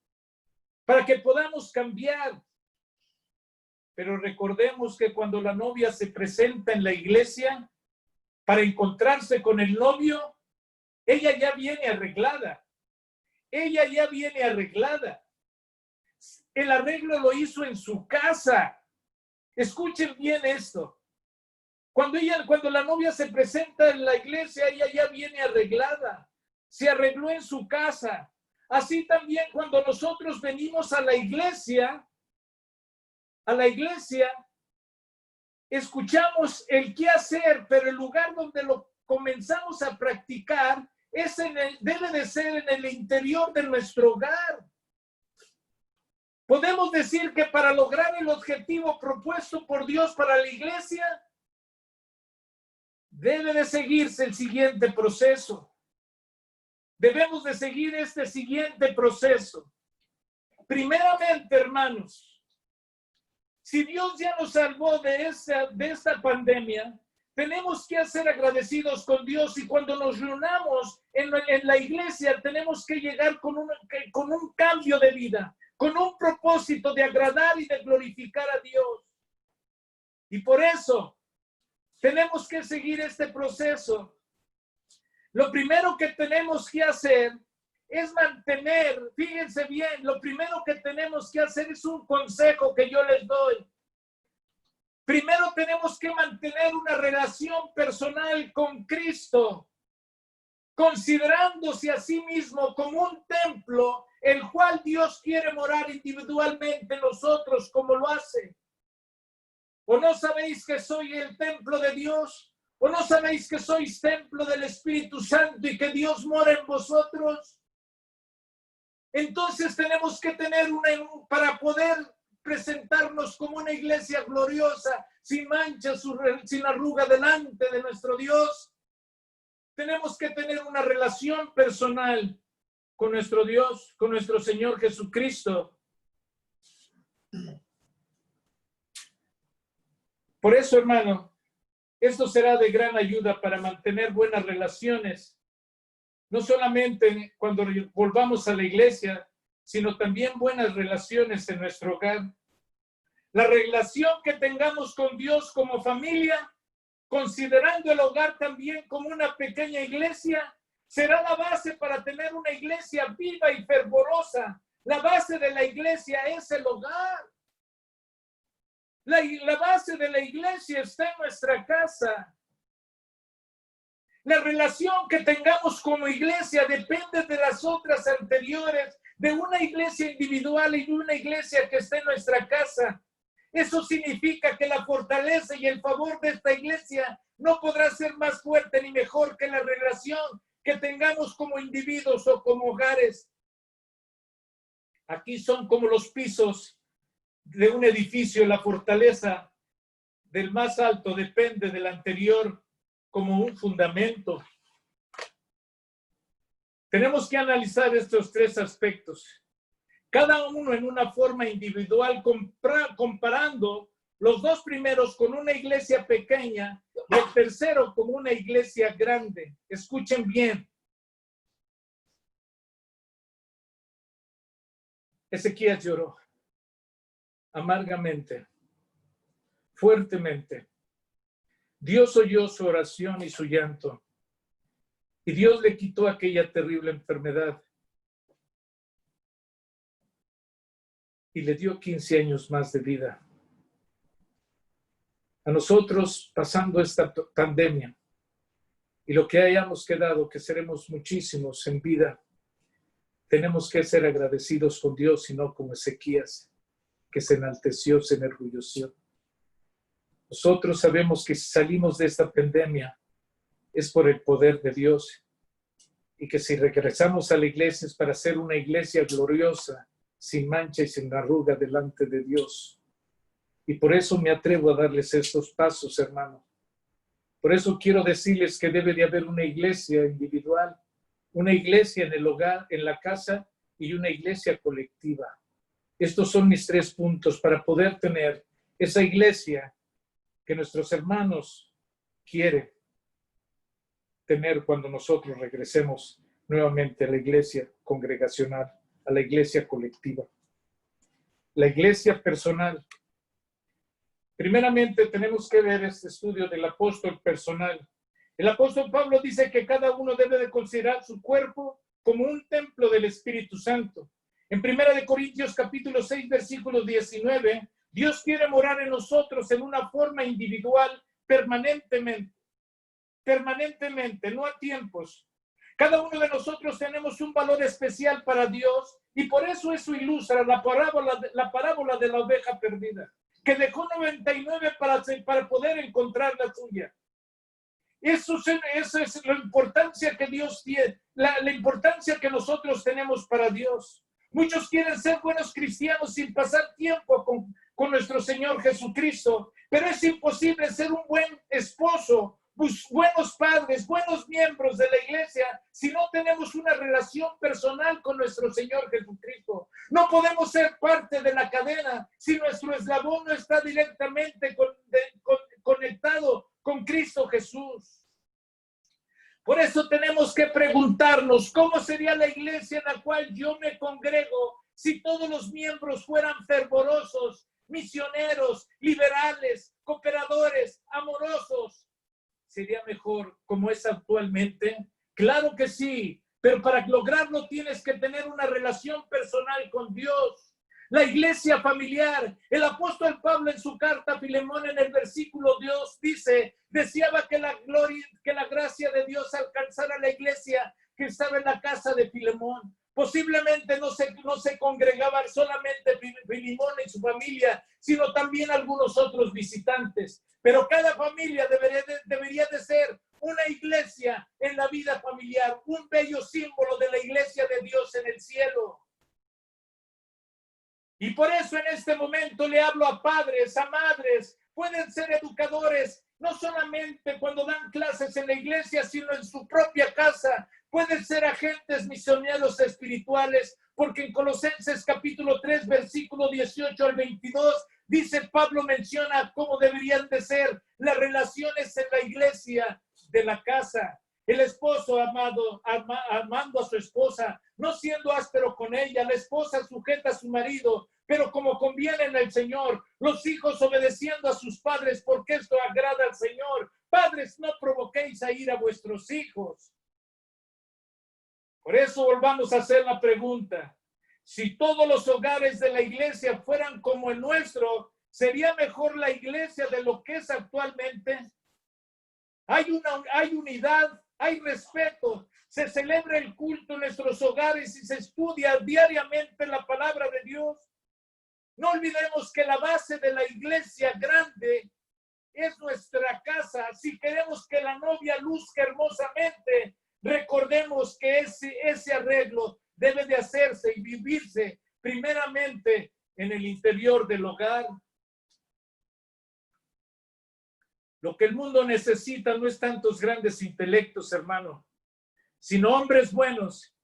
para que podamos cambiar. Pero recordemos que cuando la novia se presenta en la iglesia para encontrarse con el novio, ella ya viene arreglada. Ella ya viene arreglada. El arreglo lo hizo en su casa. Escuchen bien esto. Cuando la novia se presenta en la iglesia, ella ya viene arreglada. Se arregló en su casa. Así también cuando nosotros venimos a la iglesia, escuchamos el qué hacer, pero el lugar donde lo comenzamos a practicar debe de ser en el interior de nuestro hogar. Podemos decir que para lograr el objetivo propuesto por Dios para la iglesia, debe de seguirse el siguiente proceso. Debemos de seguir este siguiente proceso. Primeramente, hermanos, si Dios ya nos salvó de esta pandemia, tenemos que ser agradecidos con Dios, y cuando nos reunamos en la iglesia tenemos que llegar con un cambio de vida, con un propósito de agradar y de glorificar a Dios. Y por eso tenemos que seguir este proceso. Lo primero que tenemos que hacer es mantener, fíjense bien, lo primero que tenemos que hacer es un consejo que yo les doy. Primero tenemos que mantener una relación personal con Cristo, considerándose a sí mismo como un templo, el cual Dios quiere morar individualmente en nosotros, como lo hace. ¿O no sabéis que soy el templo de Dios? ¿O no sabéis que sois templo del Espíritu Santo y que Dios mora en vosotros? Entonces tenemos que tener para poder presentarnos como una iglesia gloriosa, sin mancha, sin arruga delante de nuestro Dios. Tenemos que tener una relación personal con nuestro Dios, con nuestro Señor Jesucristo. Por eso, hermano, esto será de gran ayuda para mantener buenas relaciones, no solamente cuando volvamos a la iglesia, sino también buenas relaciones en nuestro hogar. La relación que tengamos con Dios como familia, considerando el hogar también como una pequeña iglesia, será la base para tener una iglesia viva y fervorosa. La base de la iglesia es el hogar. La base de la iglesia está en nuestra casa. La relación que tengamos como iglesia depende de las otras anteriores, de una iglesia individual y de una iglesia que está en nuestra casa. Eso significa que la fortaleza y el favor de esta iglesia no podrá ser más fuerte ni mejor que la relación que tengamos como individuos o como hogares. Aquí son como los pisos de un edificio. La fortaleza del más alto depende del anterior como un fundamento. Tenemos que analizar estos tres aspectos, cada uno en una forma individual, comparando los dos primeros con una iglesia pequeña y el tercero con una iglesia grande. Escuchen bien. Ezequías lloró amargamente, fuertemente. Dios oyó su oración y su llanto, y Dios le quitó aquella terrible enfermedad y le dio 15 años más de vida. A nosotros, pasando esta pandemia y lo que hayamos quedado, que seremos muchísimos en vida, tenemos que ser agradecidos con Dios y no como Ezequías, que se enalteció, se enorgulleció. Nosotros sabemos que si salimos de esta pandemia es por el poder de Dios, y que si regresamos a la iglesia es para ser una iglesia gloriosa, sin mancha y sin arruga delante de Dios. Y por eso me atrevo a darles estos pasos, hermanos. Por eso quiero decirles que debe de haber una iglesia individual, una iglesia en el hogar, en la casa, y una iglesia colectiva. Estos son mis 3 puntos para poder tener esa iglesia que nuestros hermanos quieren tener cuando nosotros regresemos nuevamente a la iglesia congregacional, a la iglesia colectiva, la iglesia personal. Primeramente tenemos que ver este estudio del apóstol personal. El apóstol Pablo dice que cada uno debe de considerar su cuerpo como un templo del Espíritu Santo. En 1 Corintios capítulo 6, versículo 19, Dios quiere morar en nosotros en una forma individual permanentemente, no a tiempos. Cada uno de nosotros tenemos un valor especial para Dios y por eso ilustra la parábola de la oveja perdida, que dejó 99 para poder encontrar la suya. Eso es la importancia que Dios tiene, la importancia que nosotros tenemos para Dios. Muchos quieren ser buenos cristianos sin pasar tiempo con nuestro Señor Jesucristo, pero es imposible ser un buen esposo, buenos padres, buenos miembros de la iglesia si no tenemos una relación personal con nuestro Señor Jesucristo. No podemos ser parte de la cadena si nuestro eslabón no está directamente conectado con Cristo Jesús. Por eso tenemos que preguntarnos, ¿cómo sería la iglesia en la cual yo me congrego si todos los miembros fueran fervorosos, misioneros, liberales, cooperadores, amorosos? ¿Sería mejor como es actualmente? Claro que sí, pero para lograrlo tienes que tener una relación personal con Dios. La iglesia familiar, el apóstol Pablo en su carta a Filemón en el versículo 2 dice, deseaba que la gracia de Dios alcanzara a la iglesia que estaba en la casa de Filemón. Posiblemente no se congregaban solamente Filemón y su familia, sino también algunos otros visitantes. Pero cada familia debería de ser una iglesia en la vida familiar, un bello símbolo de la iglesia de Dios en el cielo. Y por eso en este momento le hablo a padres, a madres, pueden ser educadores, no solamente cuando dan clases en la iglesia, sino en su propia casa. Pueden ser agentes misioneros espirituales, porque en Colosenses capítulo 3, versículo 18 al 22, dice Pablo, menciona cómo deberían de ser las relaciones en la iglesia de la casa. El esposo amando a su esposa, no siendo áspero con ella, la esposa sujeta a su marido, pero como conviene en el Señor, los hijos obedeciendo a sus padres, porque esto agrada al Señor. Padres, no provoquéis a ir a vuestros hijos. Por eso volvamos a hacer la pregunta. Si todos los hogares de la iglesia fueran como el nuestro, ¿sería mejor la iglesia de lo que es actualmente? Hay unidad, hay respeto, se celebra el culto en nuestros hogares y se estudia diariamente la palabra de Dios. No olvidemos que la base de la iglesia grande es nuestra casa. Si queremos que la novia luzca hermosamente, recordemos que ese arreglo debe de hacerse y vivirse primeramente en el interior del hogar. Lo que el mundo necesita no es tantos grandes intelectos, hermano, sino hombres buenos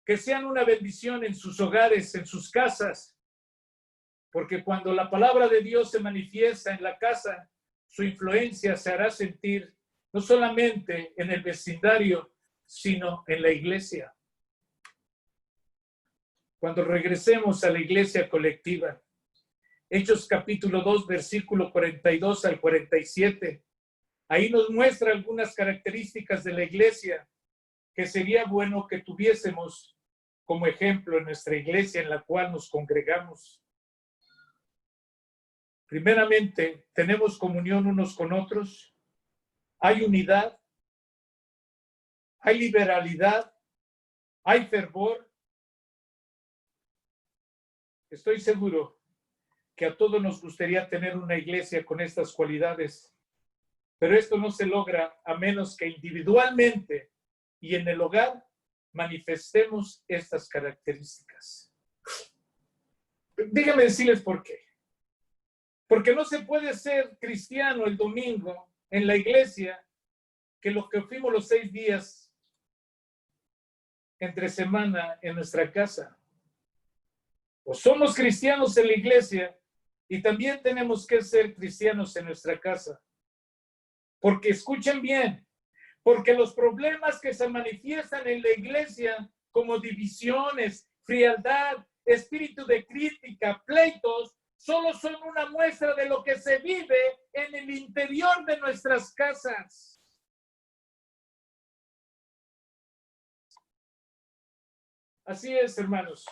que sean una bendición en sus hogares, en sus casas. Porque cuando la palabra de Dios se manifiesta en la casa, su influencia se hará sentir no solamente en el vecindario, sino en la iglesia. Cuando regresemos a la iglesia colectiva, Hechos capítulo 2, versículo 42 al 47, ahí nos muestra algunas características de la iglesia que sería bueno que tuviésemos como ejemplo en nuestra iglesia en la cual nos congregamos. Primeramente, tenemos comunión unos con otros, hay unidad, hay liberalidad, hay fervor. Estoy seguro que a todos nos gustaría tener una iglesia con estas cualidades, pero esto no se logra a menos que individualmente y en el hogar manifestemos estas características. Déjenme decirles por qué. Porque no se puede ser cristiano el domingo en la iglesia que lo que fuimos los 6 días entre semana en nuestra casa. O somos cristianos en la iglesia y también tenemos que ser cristianos en nuestra casa. Porque escuchen bien, porque los problemas que se manifiestan en la iglesia, como divisiones, frialdad, espíritu de crítica, pleitos, solo son una muestra de lo que se vive en el interior de nuestras casas. Así es, hermanos.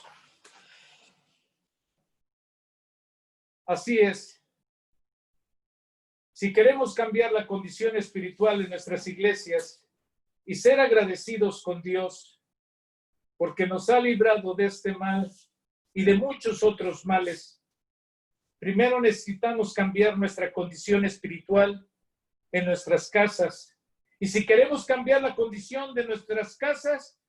Así es. Si queremos cambiar la condición espiritual en nuestras iglesias y ser agradecidos con Dios, porque nos ha librado de este mal y de muchos otros males, primero necesitamos cambiar nuestra condición espiritual en nuestras casas. Y si queremos cambiar la condición de nuestras casas,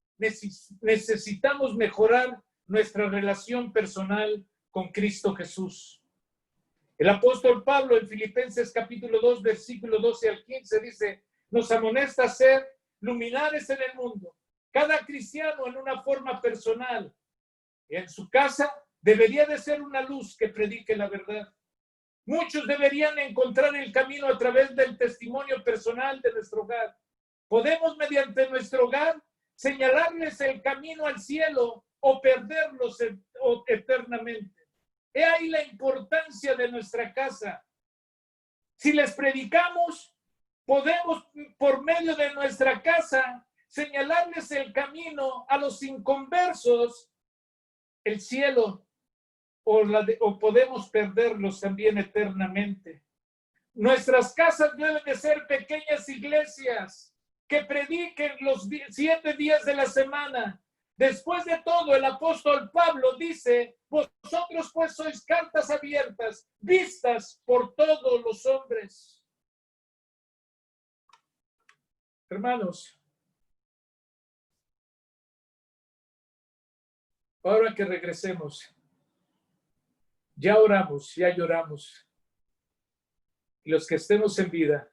necesitamos mejorar nuestra relación personal con Cristo Jesús. El apóstol Pablo en Filipenses capítulo 2, versículo 12 al 15 dice, nos amonesta a ser luminares en el mundo. Cada cristiano en una forma personal, en su casa, debería de ser una luz que predique la verdad. Muchos deberían encontrar el camino a través del testimonio personal de nuestro hogar. Podemos, mediante nuestro hogar, señalarles el camino al cielo o perderlos eternamente. He ahí la importancia de nuestra casa. Si les predicamos, podemos, por medio de nuestra casa, señalarles el camino a los inconversos, el cielo, o podemos perderlos también eternamente. Nuestras casas deben de ser pequeñas iglesias que prediquen los 7 días de la semana. Después de todo, el apóstol Pablo dice, vosotros pues sois cartas abiertas, vistas por todos los hombres. Hermanos, ahora que regresemos, ya oramos, ya lloramos. Y los que estemos en vida,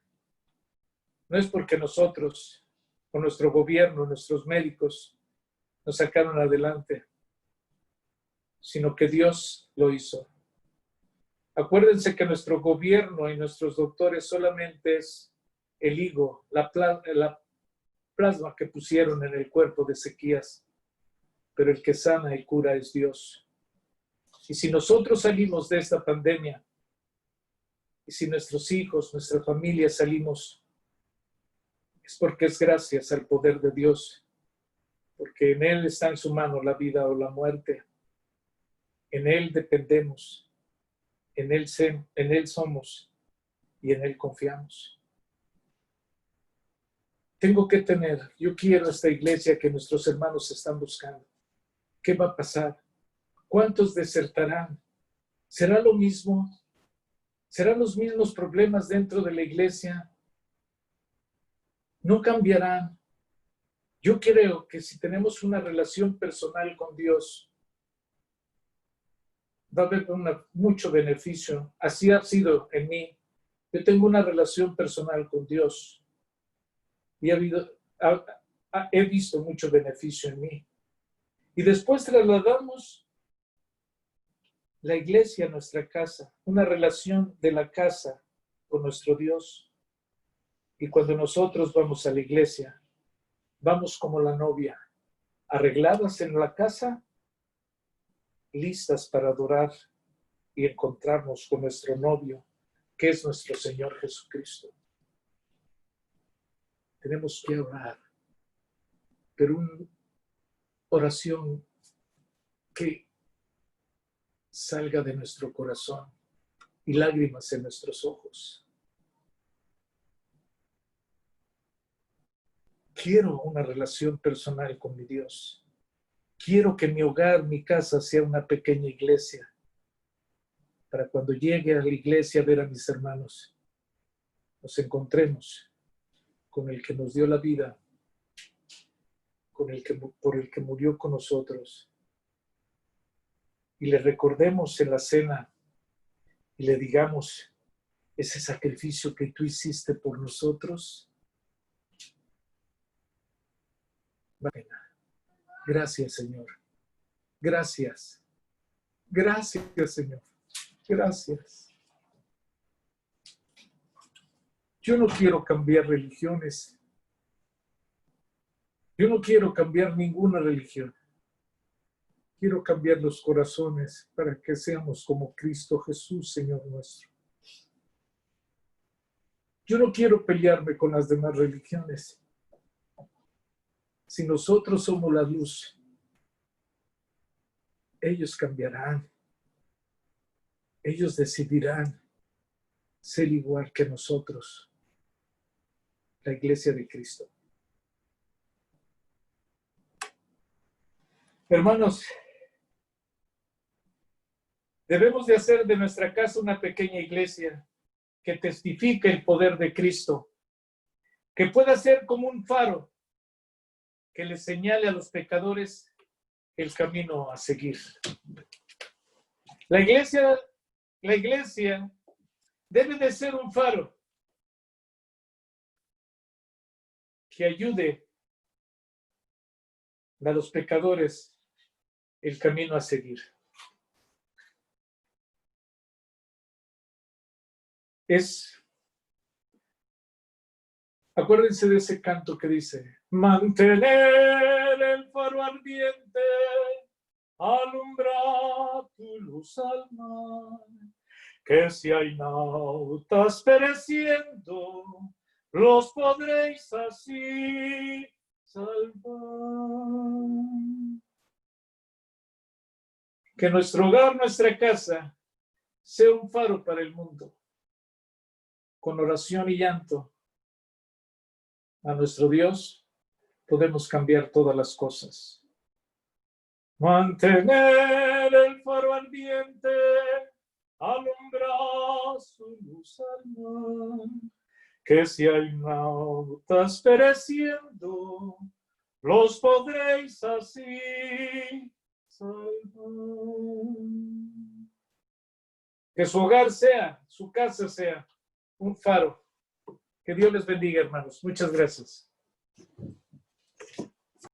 no es porque nosotros, o nuestro gobierno, nuestros médicos, nos sacaron adelante, sino que Dios lo hizo. Acuérdense que nuestro gobierno y nuestros doctores solamente es el higo, la plasma que pusieron en el cuerpo de Ezequías, pero el que sana y cura es Dios. Y si nosotros salimos de esta pandemia, y si nuestros hijos, nuestra familia salimos, es porque es gracias al poder de Dios, porque en Él está en su mano la vida o la muerte. En Él dependemos, en Él somos y en Él confiamos. Yo quiero esta iglesia que nuestros hermanos están buscando. ¿Qué va a pasar? ¿Cuántos desertarán? ¿Será lo mismo? ¿Serán los mismos problemas dentro de la iglesia? No cambiarán. Yo creo que si tenemos una relación personal con Dios, va a haber mucho beneficio. Así ha sido en mí. Yo tengo una relación personal con Dios y he visto mucho beneficio en mí. Y después trasladamos la iglesia a nuestra casa, una relación de la casa con nuestro Dios. Y cuando nosotros vamos a la iglesia, vamos como la novia, arregladas en la casa, listas para adorar y encontrarnos con nuestro novio, que es nuestro Señor Jesucristo. Tenemos que orar, pero una oración que salga de nuestro corazón y lágrimas en nuestros ojos. Quiero una relación personal con mi Dios. Quiero que mi hogar, mi casa sea una pequeña iglesia. Para cuando llegue a la iglesia a ver a mis hermanos, nos encontremos con el que nos dio la vida, por el que murió con nosotros. Y le recordemos en la cena y le digamos, ese sacrificio que tú hiciste por nosotros, gracias, Señor. Gracias. Gracias, Señor. Gracias. Yo no quiero cambiar religiones. Yo no quiero cambiar ninguna religión. Quiero cambiar los corazones para que seamos como Cristo Jesús, Señor nuestro. Yo no quiero pelearme con las demás religiones. Si nosotros somos la luz, ellos cambiarán. Ellos decidirán ser igual que nosotros, la Iglesia de Cristo. Hermanos, debemos de hacer de nuestra casa una pequeña iglesia que testifique el poder de Cristo, que pueda ser como un faro que les señale a los pecadores el camino a seguir. La iglesia debe de ser un faro que ayude a los pecadores el camino a seguir. Acuérdense de ese canto que dice: mantener el faro ardiente, alumbra tu luz al mar, que si hay nautas pereciendo, los podréis así salvar. Que nuestro hogar, nuestra casa, sea un faro para el mundo. Con oración y llanto a nuestro Dios podemos cambiar todas las cosas. Mantener el faro ardiente, alumbrar su luz al mar, que si hay nautas pereciendo, los podréis así salvar. Que su hogar sea, su casa sea un faro. Que Dios les bendiga, hermanos. Muchas gracias.